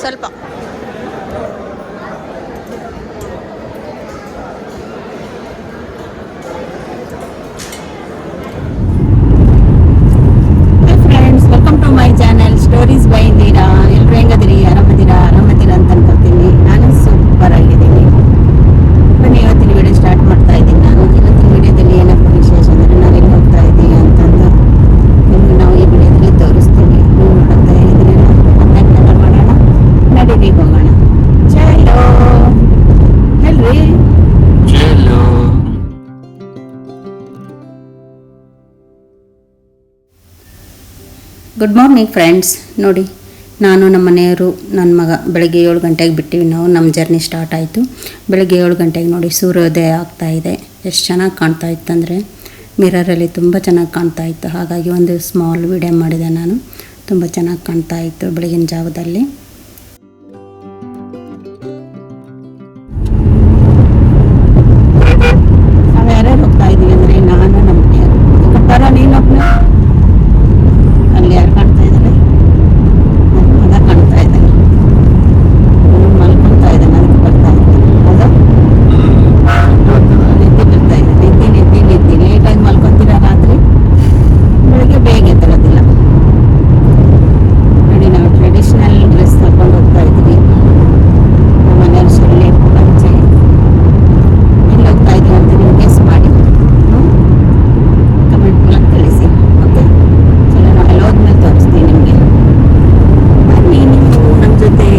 ಸ್ವಲ್ಪ. Friends, welcome to my channel stories by Indira. ಎಲ್ಲರೂ ಹೆಂಗದಿರಿ? ಆರಾಮದಿರಾ ಅಂತ ಅನ್ಕೊತೀನಿ. ನಾನು ಸೂಪರ್ ಆಗಿದ್ದೀನಿ. ಬನ್ನಿ, ಇವತ್ತಿನ ವಿಡಿಯೋ ಸ್ಟಾರ್ಟ್ ಮಾಡ್ತಾ ಇದ್ದೀನಿ. ನಾನು ಇವತ್ತಿನ ವಿಡಿಯೋದಲ್ಲಿ ಏನಪ್ಪ ವಿಶೇಷ ಅಂದರೆ ನಾವೆಲ್ಲಿ ಹೋಗ್ತಾ ಇದ್ದೀವಿ ಅಂತಂದು ನಿಮ್ಗೆ ನಾವು ಈ ವಿಡಿಯೋದಲ್ಲಿ ತೋರಿಸ್ತೀವಿ. ನೀವು ನೋಡುತ್ತಾ ಇದನ್ನೆಲ್ಲ ಕಾಂಟ್ಯಾಕ್ಟ್ ಮಾಡೋಣ, ನಡೀರಿ ಹೋಗೋಣ. ಚಲೋ ಹೇಳ್ರಿ. Good morning friends. ನೋಡಿ, ನಾನು ನಮ್ಮ ಮನೆಯವರು ನನ್ನ ಮಗ ಬೆಳಗ್ಗೆ 7 ಗಂಟೆಗೆ ಬಿಟ್ಟಿವಿ ನಾವು. ನಮ್ಮ ಜರ್ನಿ ಸ್ಟಾರ್ಟ್ ಆಯಿತು ಬೆಳಗ್ಗೆ 7 ಗಂಟೆಗೆ. ನೋಡಿ, ಸೂರ್ಯೋದಯ ಆಗ್ತಾಯಿದೆ. ಎಷ್ಟು ಚೆನ್ನಾಗಿ ಕಾಣ್ತಾ ಇತ್ತಂದರೆ ಮಿರರಲ್ಲಿ ತುಂಬ ಚೆನ್ನಾಗಿ ಕಾಣ್ತಾ ಇತ್ತು. ಹಾಗಾಗಿ ಒಂದು ಸ್ಮಾಲ್ ವಿಡಿಯೋ ಮಾಡಿದೆ ನಾನು. ತುಂಬ ಚೆನ್ನಾಗಿ ಕಾಣ್ತಾ ಇತ್ತು ಬೆಳಗಿನ ಜಾವದಲ್ಲಿ. ನಾವು ಯಾರ್ಯಾರು ಹೋಗ್ತಾ ಇದ್ದೀವಿ ಅಂದರೆ ನಾನು ನಮ್ಮ ಮನೆಯವರು. ಬರ ನೀನು ಅಲ್ಲಿ ಯಾರು ಕಾಣ್ತಾ ಇದ್ದಾರೆ? ನನ್ನ ಮಗ ಕಾಣ್ತಾ ಇದ್ದಾನೆ, ಮಲ್ಕೊತಾ ಇದ್ದಾನೆ. ಅದಕ್ಕೆ ಬರ್ತಾ ಇದ್ದಾನೆ. ನಿದ್ದೆ ಲೇಟಾಗಿ ಮಲ್ಕೊತೀರ ರಾತ್ರಿ, ಬೆಳಗ್ಗೆ ಬೇಗ ಎದ್ದೇಳೋದಿಲ್ಲ. ನೋಡಿ, ನಾವು ಟ್ರೆಡಿಷ್ನಲ್ ಡ್ರೆಸ್ ಹಾಕೊಂಡು ಹೋಗ್ತಾ ಇದ್ದೀವಿ. ನಮ್ಮ ಮನೆಯವ್ರು ಸೊಳ್ಳೆ ಪಂಚೆ. ಎಲ್ಲಿ ಹೋಗ್ತಾ ಇದ್ದೀವಿ ಅಂತ ನೀವು ಗೆಸ್ ಮಾಡಿ ಕಮೆಂಟ್ ಮೂಲಕ ತಿಳಿಸಿ. ಓಕೆ, ಚಲೋ, ನಾವೆಲ್ಲ ಹೋದ್ಮೇಲೆ ತೋರಿಸ್ತೀನಿ ನಿಮಗೆ. ಬನ್ನಿ ನೀವು ನಮ್ಮ ಜೊತೆ.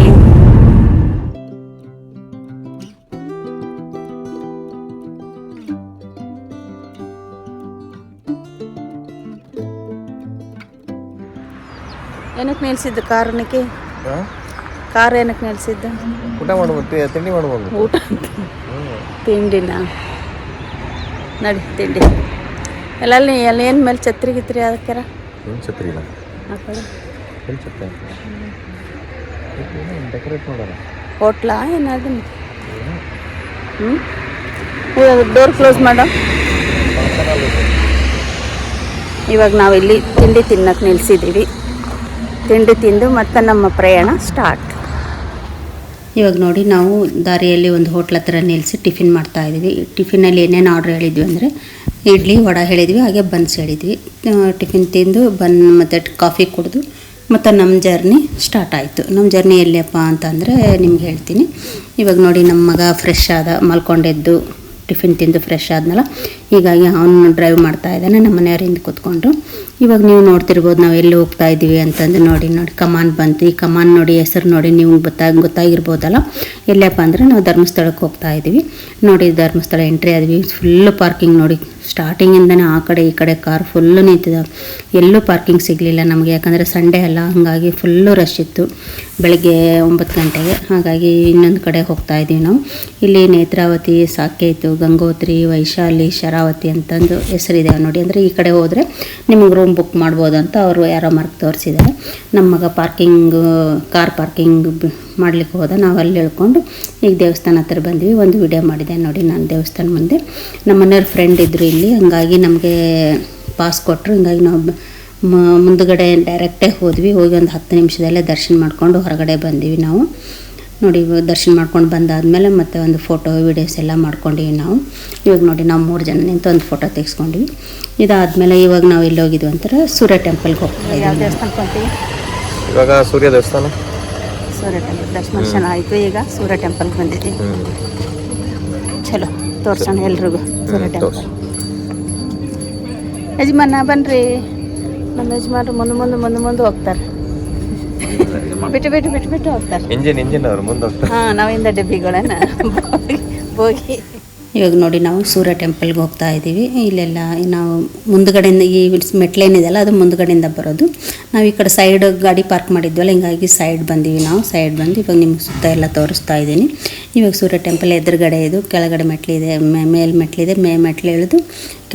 ಏನಕ್ಕೆ ನಿಲ್ಸಿದ್ದು ಕಾರಣಕ್ಕೆ? ಕಾರ್ ಏನಕ್ಕೆ ನಿಲ್ಸಿದ್ದು? ಊಟ ಮಾಡ್ಬೋದು, ತಿಂಡಿ ಮಾಡ್ಬೋದು. ಊಟ ತಿಂಡಿನ ನಡಿ ತಿಂಡಿ ಎಲ್ಲಲ್ಲಿ ಏನು ಮೇಲೆ ಛತ್ರಿ ಗಿತ್ರಿ ಅದಕ್ಕೆರ ಛತ್ರಿ ಇಲ್ಲ ಆ ಕಡೆ ಡೆಕೋರೇಟ್ ಮಾಡೋಣ. ಹೋಟ್ಲಾ ಏನಾದ್ರು? ಡೋರ್ ಕ್ಲೋಸ್ ಮಾಡೋ. ಇವಾಗ ನಾವಿಲ್ಲಿ ತಿಂಡಿ ತಿನ್ನಕ್ಕೆ ನಿಲ್ಸಿದ್ದೀವಿ. ತಿಂಡಿ ತಿಂದು ಮತ್ತೆ ನಮ್ಮ ಪ್ರಯಾಣ ಸ್ಟಾರ್ಟ್. ಇವಾಗ ನೋಡಿ, ನಾವು ದಾರಿಯಲ್ಲಿ ಒಂದು ಹೋಟ್ಲ್ ಹತ್ರ ನಿಲ್ಲಿಸಿ ಟಿಫಿನ್ ಮಾಡ್ತಾಯಿದ್ವಿ. ಟಿಫಿನಲ್ಲಿ ಏನೇನು ಆರ್ಡ್ರ್ ಹೇಳಿದ್ವಿ ಅಂದರೆ ಇಡ್ಲಿ ವಡೆ ಹೇಳಿದ್ವಿ, ಹಾಗೆ ಬನ್ಸ್ ಹೇಳಿದ್ವಿ. ಟಿಫಿನ್ ತಿಂದು ಮತ್ತು ಕಾಫಿ ಕುಡಿದು ಮತ್ತು ನಮ್ಮ ಜರ್ನಿ ಸ್ಟಾರ್ಟ್ ಆಯಿತು. ನಮ್ಮ ಜರ್ನಿ ಎಲ್ಲಿಯಪ್ಪ ಅಂತಂದರೆ ನಿಮ್ಗೆ ಹೇಳ್ತೀನಿ. ಇವಾಗ ನೋಡಿ, ನಮ್ಮ ಮಗ ಫ್ರೆಶ್ ಆದ, ಮಲ್ಕೊಂಡೆದ್ದು ಟಿಫಿನ್ ತಿಂದು ಫ್ರೆಶ್ ಆದ್ಮೇಲೆ ಹೀಗಾಗಿ ಅವನು ಡ್ರೈವ್ ಮಾಡ್ತಾ ಇದ್ದಾನೆ, ನಮ್ಮ ಮನೆಯವರಿಂದ ಕೂತ್ಕೊಂಡು. ಇವಾಗ ನೀವು ನೋಡ್ತಿರ್ಬೋದು ನಾವು ಎಲ್ಲಿ ಹೋಗ್ತಾ ಇದ್ದೀವಿ ಅಂತಂದು. ನೋಡಿ ಕಮಾನ್ ಬಂತು. ಈ ಕಮಾನ್ ನೋಡಿ, ಹೆಸರು ನೋಡಿ ನೀವು ಗೊತ್ತಾಗಿರ್ಬೋದಲ್ಲ. ಎಲ್ಲಪ್ಪ ಅಂದರೆ ನಾವು ಧರ್ಮಸ್ಥಳಕ್ಕೆ ಹೋಗ್ತಾ ಇದ್ದೀವಿ. ನೋಡಿ, ಧರ್ಮಸ್ಥಳ ಎಂಟ್ರಿ ಆದ್ವಿ. ಫುಲ್ಲು ಪಾರ್ಕಿಂಗ್ ನೋಡಿ, ಸ್ಟಾರ್ಟಿಂಗಿಂದನೇ ಆ ಕಡೆ ಈ ಕಡೆ ಕಾರ್ ಫುಲ್ಲು ನಿಂತಿದ್ದಾವೆ. ಎಲ್ಲೂ ಪಾರ್ಕಿಂಗ್ ಸಿಗಲಿಲ್ಲ ನಮಗೆ, ಯಾಕಂದರೆ ಸಂಡೇ ಅಲ್ಲ, ಹಾಗಾಗಿ ಫುಲ್ಲು ರಶ್ ಇತ್ತು ಬೆಳಗ್ಗೆ 9 ಗಂಟೆಗೆ. ಹಾಗಾಗಿ ಇನ್ನೊಂದು ಕಡೆ ಹೋಗ್ತಾ ಇದ್ದೀವಿ ನಾವು. ಇಲ್ಲಿ ನೇತ್ರಾವತಿ, ಸಾಕೇತು, ಗಂಗೋತ್ರಿ, ವೈಶಾಲಿ, ಶರಾವತಿ ಅಂತಂದು ಹೆಸರಿದೆ ನೋಡಿ. ಅಂದರೆ ಈ ಕಡೆ ಹೋದರೆ ನಿಮಗೆ ರೂಮ್ ಬುಕ್ ಮಾಡ್ಬೋದು ಅಂತ ಅವರು ಯಾರೋ ಮಾರ್ಕ್ ತೋರಿಸಿದ್ದಾರೆ. ನಮ್ಮ ಮಗ ಕಾರ್ ಪಾರ್ಕಿಂಗ್ ಮಾಡಲಿಕ್ಕೆ ಹೋದ. ನಾವು ಅಲ್ಲಿ ಹೇಳ್ಕೊಂಡು ಈಗ ದೇವಸ್ಥಾನ ಹತ್ರ ಬಂದ್ವಿ. ಒಂದು ವಿಡಿಯೋ ಮಾಡಿದೆ ನೋಡಿ ನಾನು ದೇವಸ್ಥಾನ ಮುಂದೆ. ನಮ್ಮ ಮನೆಯವ್ರ ಫ್ರೆಂಡ್ ಇದ್ದರು ಇಲ್ಲಿ, ಹಂಗಾಗಿ ನಮಗೆ ಪಾಸ್ ಕೊಟ್ಟರು. ಹಿಂಗಾಗಿ ನಾವು ಮುಂದುಗಡೆ ಡೈರೆಕ್ಟೇ ಹೋದ್ವಿ. ಹೋಗಿ ಒಂದು 10 ನಿಮಿಷದಲ್ಲೇ ದರ್ಶನ ಮಾಡಿಕೊಂಡು ಹೊರಗಡೆ ಬಂದ್ವಿ ನಾವು. ನೋಡಿ, ದರ್ಶನ ಮಾಡ್ಕೊಂಡು ಬಂದಾದಮೇಲೆ ಮತ್ತೆ ಒಂದು ಫೋಟೋ ವೀಡಿಯೋಸ್ ಎಲ್ಲ ಮಾಡ್ಕೊಂಡಿವಿ ನಾವು. ಇವಾಗ ನೋಡಿ, ನಾವು 3 ಜನ ನಿಂತು ಒಂದು ಫೋಟೋ ತೆಗೆಸ್ಕೊಂಡಿವಿ. ಇದಾದಮೇಲೆ ಇವಾಗ ನಾವು ಎಲ್ಲಿ ಹೋಗಿದ್ವಿ ಅಂತಾರೆ, ಸೂರ್ಯ ಟೆಂಪಲ್ಗೆ ಹೋಗ್ತಾ ಇದ್ದೀವಿ. ಯಾವ ದೇವಸ್ಥಾನಕ್ಕೆ ಹೋಗ್ತೀವಿ ಇವಾಗ? ಸೂರ್ಯ ದೇವಸ್ಥಾನ. ಸೂರ್ಯ ಟೆಂಪಲ್ ದರ್ಶನ ಆಯಿತು. ಈಗ ಸೂರ್ಯ ಟೆಂಪಲ್ಗೆ ಬಂದಿದ್ದೀವಿ. ಚಲೋ, ತೋರ್ಸೋಣ ಎಲ್ರಿಗೂ ಸೂರ್ಯ ಟೆಂಪಲ್. ಯಜಮಾನ ಬನ್ನಿರಿ. ನಮ್ಮ ಯಜಮಾನ್ರು ಮುಂದೆ ಹೋಗ್ತಾರೆ. ಬಿಟ್ಟು ಹೋಗ್ತಾರೆ. ಇಂಜಿನ್ ಅವ್ರು ಮುಂದೆ ಹೋಗ್ತಾರೆ. ಹಾಂ, ನಾವಿಂದ ಡಬ್ಬಿಗಳನ್ನ ಹೋಗಿ. ಇವಾಗ ನೋಡಿ, ನಾವು ಸೂರ್ಯ ಟೆಂಪಲ್ಗೆ ಹೋಗ್ತಾ ಇದ್ದೀವಿ. ಇಲ್ಲೆಲ್ಲ ನಾವು ಮುಂದುಗಡೆಯಿಂದ ಈ ಮೆಟ್ಲೇನಿದೆಯಲ್ಲ ಅದು ಮುಂದುಗಡೆಯಿಂದ ಬರೋದು. ನಾವು ಈ ಕಡೆ ಸೈಡ್ ಗಾಡಿ ಪಾರ್ಕ್ ಮಾಡಿದ್ವಲ್ಲ, ಹಿಂಗಾಗಿ ಸೈಡ್ ಬಂದೀವಿ ನಾವು. ಸೈಡ್ ಬಂದು ಇವಾಗ ನಿಮ್ಗೆ ಸುತ್ತ ಎಲ್ಲ ತೋರಿಸ್ತಾ ಇದ್ದೀನಿ. ಇವಾಗ ಸೂರ್ಯ ಟೆಂಪಲ್ ಎದುರುಗಡೆ ಇದು, ಕೆಳಗಡೆ ಮೆಟ್ಲಿದೆ, ಮೇಲೆ ಮೆಟ್ಲಿದೆ. ಮೆಟ್ಲು ಇಳಿದು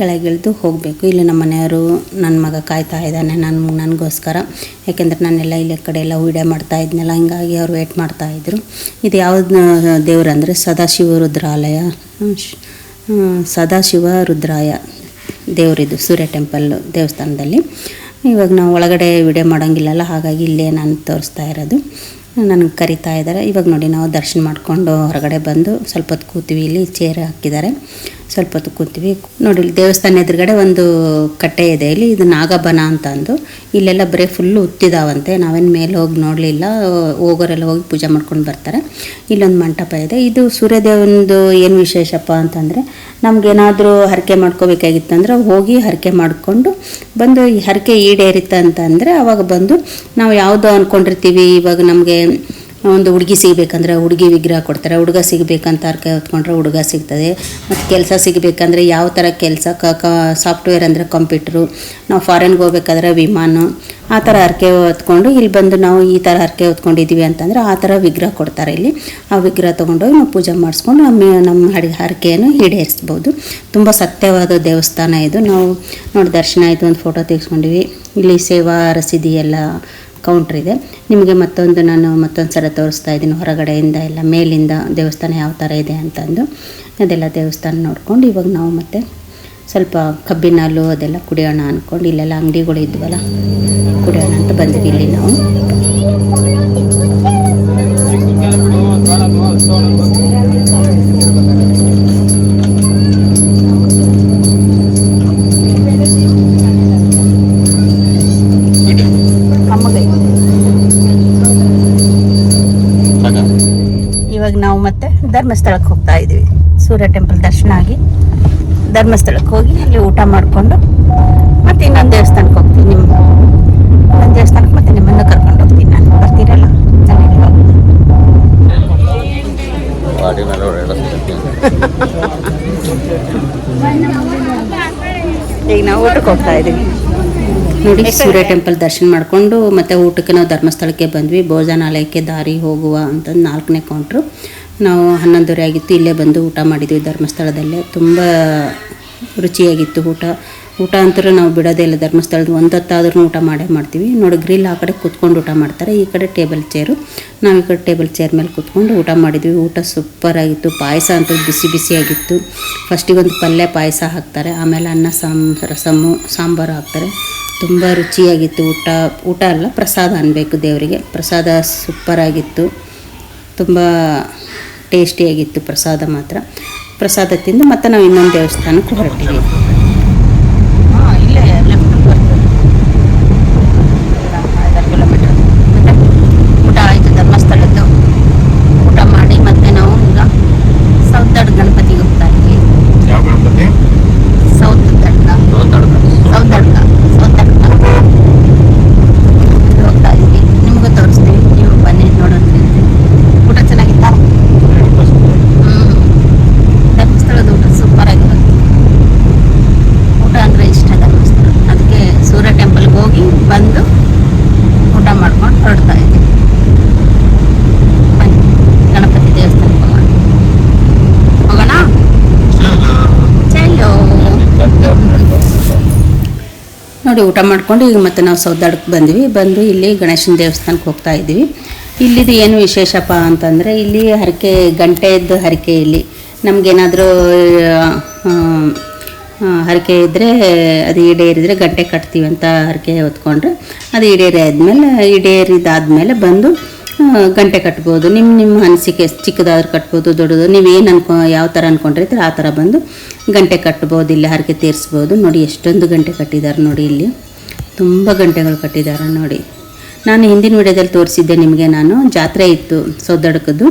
ಕೆಳಗಿಳಿದು ಹೋಗಬೇಕು. ಇಲ್ಲಿ ನಮ್ಮ ಮನೆಯವರು, ನನ್ನ ಮಗ ಕಾಯ್ತಾ ಇದ್ದಾನೆ ನನಗೋಸ್ಕರ. ಯಾಕೆಂದರೆ ನಾನೆಲ್ಲ ಇಲ್ಲಿ ಕಡೆ ಎಲ್ಲ ವಿಡಿಯೋ ಮಾಡ್ತಾ ಇದ್ನಲ್ಲ, ಹಿಂಗಾಗಿ ಅವ್ರು ವೇಟ್ ಮಾಡ್ತಾಯಿದ್ರು. ಇದು ಯಾವ್ದು ದೇವ್ರು ಅಂದರೆ ಸದಾಶಿವ ರುದ್ರಾಲಯ, ಸದಾಶಿವ ರುದ್ರಾಯ ದೇವರಿದು ಸೂರ್ಯ ಟೆಂಪಲ್ ದೇವಸ್ಥಾನದಲ್ಲಿ. ಇವಾಗ ನಾವು ಒಳಗಡೆ ವಿಡಿಯೋ ಮಾಡೋಂಗಿಲ್ಲಲ್ಲ, ಹಾಗಾಗಿ ಇಲ್ಲೇ ನಾನು ತೋರಿಸ್ತಾ ಇರೋದು. ನನಗೆ ಕರಿತಾ ಇದ್ದಾರೆ. ಇವಾಗ ನೋಡಿ ನಾವು ದರ್ಶನ ಮಾಡಿಕೊಂಡು ಹೊರಗಡೆ ಬಂದು ಸ್ವಲ್ಪ ಹೊತ್ತು ಕೂತೀವಿ. ಇಲ್ಲಿ ಚೇರ್ ಹಾಕಿದ್ದಾರೆ, ಸ್ವಲ್ಪ ಹೊತ್ತು ಕೂತೀವಿ. ನೋಡಿ ಇಲ್ಲಿ ದೇವಸ್ಥಾನ ಎದುರುಗಡೆ ಒಂದು ಕಟ್ಟೆ ಇದೆ. ಇಲ್ಲಿ ಇದು ನಾಗಬನ ಅಂತ ಅಂದು ಇಲ್ಲೆಲ್ಲ ಬರೀ ಫುಲ್ಲು ಉತ್ತಿದಾವಂತೆ. ನಾವೇನು ಮೇಲೆ ಹೋಗಿ ನೋಡಲಿಲ್ಲ, ಹೋಗೋರೆಲ್ಲ ಹೋಗಿ ಪೂಜೆ ಮಾಡ್ಕೊಂಡು ಬರ್ತಾರೆ. ಇಲ್ಲೊಂದು ಮಂಟಪ ಇದೆ. ಇದು ಸೂರ್ಯದೇವನದು ಏನು ವಿಶೇಷಪ್ಪ ಅಂತಂದರೆ ನಮಗೇನಾದರೂ ಹರಕೆ ಮಾಡ್ಕೋಬೇಕಾಗಿತ್ತಂದ್ರೆ ಹೋಗಿ ಹರಕೆ ಮಾಡಿಕೊಂಡು ಬಂದು ಈ ಹರಕೆ ಈಡೇರಿತ ಅಂತಂದರೆ ಅವಾಗ ಬಂದು ನಾವು ಯಾವುದೋ ಅಂದ್ಕೊಂಡಿರ್ತೀವಿ. ಇವಾಗ ನಮಗೆ ಒಂದು ಹುಡುಗಿ ಸಿಗಬೇಕಂದ್ರೆ ಹುಡುಗಿ ವಿಗ್ರಹ ಕೊಡ್ತಾರೆ, ಹುಡುಗ ಸಿಗಬೇಕಂತ ಹರಕೆ ಹೊತ್ಕೊಂಡ್ರೆ ಹುಡುಗ ಸಿಗ್ತದೆ. ಮತ್ತು ಕೆಲಸ ಸಿಗಬೇಕಂದ್ರೆ ಯಾವ ಥರ ಕೆಲಸ ಸಾಫ್ಟ್ವೇರ್ ಅಂದರೆ ಕಂಪ್ಯೂಟ್ರು, ನಾವು ಫಾರಿನ್ಗೆ ಹೋಗ್ಬೇಕಾದ್ರೆ ವಿಮಾನ, ಆ ಥರ ಹರಕೆ ಹೊತ್ಕೊಂಡು ಇಲ್ಲಿ ಬಂದು ನಾವು ಈ ಥರ ಹರಕೆ ಹೊತ್ಕೊಂಡಿದ್ದೀವಿ ಅಂತಂದರೆ ಆ ಥರ ವಿಗ್ರಹ ಕೊಡ್ತಾರೆ. ಇಲ್ಲಿ ಆ ವಿಗ್ರಹ ತೊಗೊಂಡೋಗಿ ನಾವು ಪೂಜೆ ಮಾಡಿಸ್ಕೊಂಡು ನಮ್ಮ ಹರಕೆಯನ್ನು ಈಡೇರಿಸ್ಬೋದು. ತುಂಬ ಸತ್ಯವಾದ ದೇವಸ್ಥಾನ ಇದು. ನಾವು ನೋಡಿ ದರ್ಶನ ಆಯಿತು, ಒಂದು ಫೋಟೋ ತೆಗೆಸ್ಕೊಂಡಿವಿ. ಇಲ್ಲಿ ಸೇವಾ ರಸೀದಿ ಎಲ್ಲ ಕೌಂಟ್ರ್ ಇದೆ. ನಿಮಗೆ ಮತ್ತೊಂದು ಸಲ ತೋರಿಸ್ತಾ ಇದ್ದೀನಿ ಹೊರಗಡೆಯಿಂದ ಎಲ್ಲ ಮೇಲಿಂದ ದೇವಸ್ಥಾನ ಯಾವ ಥರ ಇದೆ ಅಂತಂದು. ಅದೆಲ್ಲ ದೇವಸ್ಥಾನ ನೋಡ್ಕೊಂಡು ಇವಾಗ ನಾವು ಮತ್ತೆ ಸ್ವಲ್ಪ ಕಬ್ಬಿನ ಹಾಲು ಅದೆಲ್ಲ ಕುಡಿಯೋಣ ಅಂದ್ಕೊಂಡು ಇಲ್ಲೆಲ್ಲ ಅಂಗಡಿಗಳು ಇದ್ವಲ್ಲ ಕುಡಿಯೋಣ ಅಂತ ಬಂದ್ವಿ. ಇಲ್ಲಿ ನಾವು ಇವಾಗ ನಾವು ಮತ್ತೆ ಧರ್ಮಸ್ಥಳಕ್ಕೆ ಹೋಗ್ತಾ ಇದ್ದೀವಿ. ಸೂರ್ಯ ಟೆಂಪಲ್ ದರ್ಶನ ಆಗಿ ಧರ್ಮಸ್ಥಳಕ್ಕೆ ಹೋಗಿ ಅಲ್ಲಿ ಊಟ ಮಾಡಿಕೊಂಡು ಮತ್ತೆ ಇನ್ನೊಂದು ದೇವಸ್ಥಾನಕ್ಕೆ ಹೋಗ್ತೀನಿ. ಇನ್ನೊಂದು ದೇವಸ್ಥಾನಕ್ಕೆ ಮತ್ತೆ ನಿಮ್ಮನ್ನು ಕರ್ಕೊಂಡು ಹೋಗ್ತೀನಿ. ನಾನು ಬರ್ತೀರಲ್ಲ ಈಗ ನಾವು ಊಟಕ್ಕೆ ಹೋಗ್ತಾ ಇದ್ದೀವಿ. ನೋಡಿ ಸೂರ್ಯ ಟೆಂಪಲ್ ದರ್ಶನ ಮಾಡಿಕೊಂಡು ಮತ್ತೆ ಊಟಕ್ಕೆ ನಾವು ಧರ್ಮಸ್ಥಳಕ್ಕೆ ಬಂದ್ವಿ. ಭೋಜನಾಲಯಕ್ಕೆ ದಾರಿ ಹೋಗುವ ಅಂತಂದು 4ನೇ ಕೌಂಟ್ರು. ನಾವು 11:30 ಆಗಿತ್ತು, ಇಲ್ಲೇ ಬಂದು ಊಟ ಮಾಡಿದ್ವಿ ಧರ್ಮಸ್ಥಳದಲ್ಲೇ. ತುಂಬ ರುಚಿಯಾಗಿತ್ತು ಊಟ ಅಂತೂ ನಾವು ಬಿಡೋದೇ ಇಲ್ಲ. ಧರ್ಮಸ್ಥಳದ ಒಂದೊತ್ತಾದ್ರೂ ಊಟ ಮಾಡ್ತೀವಿ. ನೋಡಿ ಗ್ರಿಲ್ ಆ ಕಡೆ ಕೂತ್ಕೊಂಡು ಊಟ ಮಾಡ್ತಾರೆ, ಈ ಕಡೆ ಟೇಬಲ್ ಚೇರು. ನಾವು ಈ ಕಡೆ ಟೇಬಲ್ ಚೇರ್ ಮೇಲೆ ಕೂತ್ಕೊಂಡು ಊಟ ಮಾಡಿದ್ವಿ. ಊಟ ಸೂಪರಾಗಿತ್ತು. ಪಾಯಸ ಅಂತೂ ಬಿಸಿಯಾಗಿತ್ತು. ಫಸ್ಟಿಗೆ ಒಂದು ಪಲ್ಯ ಪಾಯಸ ಹಾಕ್ತಾರೆ, ಆಮೇಲೆ ಅನ್ನ ರಸಮ್ಮು ಸಾಂಬಾರು ಹಾಕ್ತಾರೆ. ತುಂಬ ರುಚಿಯಾಗಿತ್ತು ಊಟ ಅಲ್ಲ ಪ್ರಸಾದ ಅನ್ನಬೇಕು ದೇವರಿಗೆ. ಪ್ರಸಾದ ಸೂಪರಾಗಿತ್ತು, ತುಂಬ ಟೇಸ್ಟಿಯಾಗಿತ್ತು ಪ್ರಸಾದ ಮಾತ್ರ. ಪ್ರಸಾದ ತಿಂದು ಮತ್ತೆ ನಾವು ಇನ್ನೊಂದು ದೇವಸ್ಥಾನಕ್ಕೆ ಹೊರಟಿವಿ. ಇಲ್ಲೇ ಲೆಫ್ಟ್ ಬರ್ತದೆ, 5 ಕಿಲೋಮೀಟರ್. ಊಟ ಆಯಿತು ಧರ್ಮಸ್ಥಳದ್ದು. ಊಟ ಮಾಡಿ ಮತ್ತೆ ನಾವು ಈಗ ಸೌತಡ್ ಗಣಪತಿಗೆ ಹೋಗ್ತಾ ಇದ್ವಿ. ಸೌತಡ್ಕ ಹೋಗ್ತಾ ಇದ್ವಿ. ನಿಮಗೂ ತೋರಿಸ್ತೀವಿ, ನೀವು ಬನ್ನಿ ನೋಡೋಣ. ಊಟ ಚೆನ್ನಾಗಿತ್ತ? ಧರ್ಮಸ್ಥಳದ ಊಟ ಸೂಪರ್ ಆಗಿರುತ್ತೆ. ಊಟ ಅಂದರೆ ಇಷ್ಟ ಧರ್ಮಸ್ಥಳ. ಅದಕ್ಕೆ ಸೂರ್ಯ ಟೆಂಪಲ್ಗೆ ಹೋಗಿ ಬಂದು ಊಟ ಮಾಡ್ಕೊಂಡು ಹೊರಡ್ತಾ ಇದ್ವಿ. ಬನ್ನಿ ಗಣಪತಿ ದೇವಸ್ಥಾನಕ್ಕೆ ಹೋಗೋಣ. ಚಲೋ ನೋಡಿ ಊಟ ಮಾಡ್ಕೊಂಡು ಈಗ ಮತ್ತೆ ನಾವು ಸೌದಾಡಕ್ಕೆ ಬಂದು ಇಲ್ಲಿ ಗಣೇಶನ ದೇವಸ್ಥಾನಕ್ಕೆ ಹೋಗ್ತಾ ಇದ್ದೀವಿ. ಇಲ್ಲಿದು ಏನು ವಿಶೇಷಪ್ಪ ಅಂತಂದರೆ ಇಲ್ಲಿ ಹರಕೆ ಗಂಟೆಯದ್ದು ಹರಕೆ. ಇಲ್ಲಿ ನಮಗೇನಾದರೂ ಹರಕೆ ಇದ್ದರೆ ಅದು ಈಡೇರಿದರೆ ಗಂಟೆ ಕಟ್ತೀವಿ ಅಂತ ಹರಕೆ ಹೊತ್ಕೊಂಡ್ರೆ ಅದು ಈಡೇರಿದಾದ್ಮೇಲೆ ಬಂದು ಗಂಟೆ ಕಟ್ಬೋದು. ನಿಮ್ಮ ಅನಿಸಿಕೆ, ಚಿಕ್ಕದಾದ್ರೂ ಕಟ್ಬೋದು, ದೊಡ್ಡದು ನೀವೇನು ಯಾವ ಥರ ಅಂದ್ಕೊಂಡಿರ್ತೀರ ಆ ಥರ ಬಂದು ಗಂಟೆ ಕಟ್ಬೋದು. ಇಲ್ಲಿ ಹರಕೆ ತೀರಿಸ್ಬೋದು. ನೋಡಿ ಎಷ್ಟೊಂದು ಗಂಟೆ ಕಟ್ಟಿದ್ದಾರೆ ನೋಡಿ. ಇಲ್ಲಿ ತುಂಬ ಗಂಟೆಗಳು ಕಟ್ಟಿದ್ದಾರೆ ನೋಡಿ. ನಾನು ಹಿಂದಿನ ವಿಡಿಯೋದಲ್ಲಿ ತೋರಿಸಿದ್ದೆ ನಿಮಗೆ. ನಾನು ಜಾತ್ರೆ ಇತ್ತು ಸೌದಡಕದ್ದು,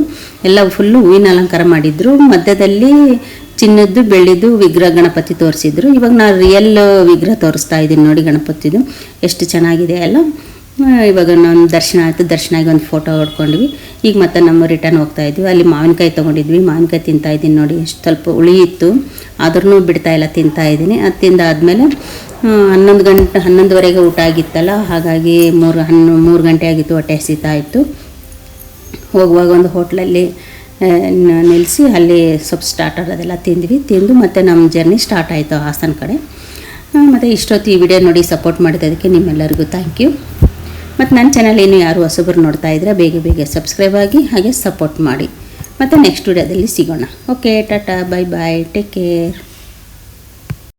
ಎಲ್ಲ ಫುಲ್ಲು ಹೂವಿನ ಅಲಂಕಾರ ಮಾಡಿದ್ರು. ಮಧ್ಯದಲ್ಲಿ ಚಿನ್ನದ್ದು ಬೆಳ್ಳಿದ್ದು ವಿಗ್ರಹ ಗಣಪತಿ ತೋರಿಸಿದ್ರು. ಇವಾಗ ನಾನು ರಿಯಲ್ ವಿಗ್ರಹ ತೋರಿಸ್ತಾ ಇದ್ದೀನಿ ನೋಡಿ ಗಣಪತಿದು. ಎಷ್ಟು ಚೆನ್ನಾಗಿದೆ ಅಲ್ಲ. ಇವಾಗ ನಾನು ದರ್ಶನ ಆಯಿತು, ದರ್ಶನ ಆಗಿ ಒಂದು ಫೋಟೋ ಹೊಡ್ಕೊಂಡ್ವಿ. ಈಗ ಮತ್ತೆ ನಮ್ಮ ರಿಟರ್ನ್ ಹೋಗ್ತಾ ಇದ್ವಿ. ಅಲ್ಲಿ ಮಾವಿನಕಾಯಿ ತೊಗೊಂಡಿದ್ವಿ, ಮಾವಿನಕಾಯಿ ತಿಂತಾಯಿದ್ದೀನಿ ನೋಡಿ. ಎಷ್ಟು ಸ್ವಲ್ಪ ಹುಳಿ ಇತ್ತು ಆದ್ರೂ ಬಿಡ್ತಾಯಿಲ್ಲ, ತಿಂತಾಯಿದ್ದೀನಿ. ಅದು ತಿಂದಾದ್ಮೇಲೆ 11:30 ಊಟ ಆಗಿತ್ತಲ್ಲ, ಹಾಗಾಗಿ 3 ಗಂಟೆ ಆಗಿತ್ತು. ಹೊಟ್ಟೆ ಹಸಿತಾ ಇತ್ತು. ಹೋಗುವಾಗ ಒಂದು ಹೋಟ್ಲಲ್ಲಿ ನಿಲ್ಲಿಸಿ ಅಲ್ಲಿ ಸ್ವಲ್ಪ ಸ್ಟಾರ್ಟರ್ ಅದೆಲ್ಲ ತಿಂದು ಮತ್ತೆ ನಮ್ಮ ಜರ್ನಿ ಸ್ಟಾರ್ಟ್ ಆಯಿತು ಹಾಸನ ಕಡೆ. ಮತ್ತು ಇಷ್ಟೊತ್ತು ಈ ವಿಡಿಯೋ ನೋಡಿ ಸಪೋರ್ಟ್ ಮಾಡಿದ್ದಕ್ಕೆ ನಿಮ್ಮೆಲ್ಲರಿಗೂ ಥ್ಯಾಂಕ್ ಯು. ಮತ್ತು ನನ್ನ ಚಾನಲ್ ಏನು ಯಾರು ಹೊಸಬರು ನೋಡ್ತಾ ಇದ್ದರೆ ಬೇಗ ಸಬ್ಸ್ಕ್ರೈಬ್ ಆಗಿ ಹಾಗೆ ಸಪೋರ್ಟ್ ಮಾಡಿ. ಮತ್ತು ನೆಕ್ಸ್ಟ್ ವಿಡಿಯೋದಲ್ಲಿ ಸಿಗೋಣ. Okay, tata, bye bye, take care.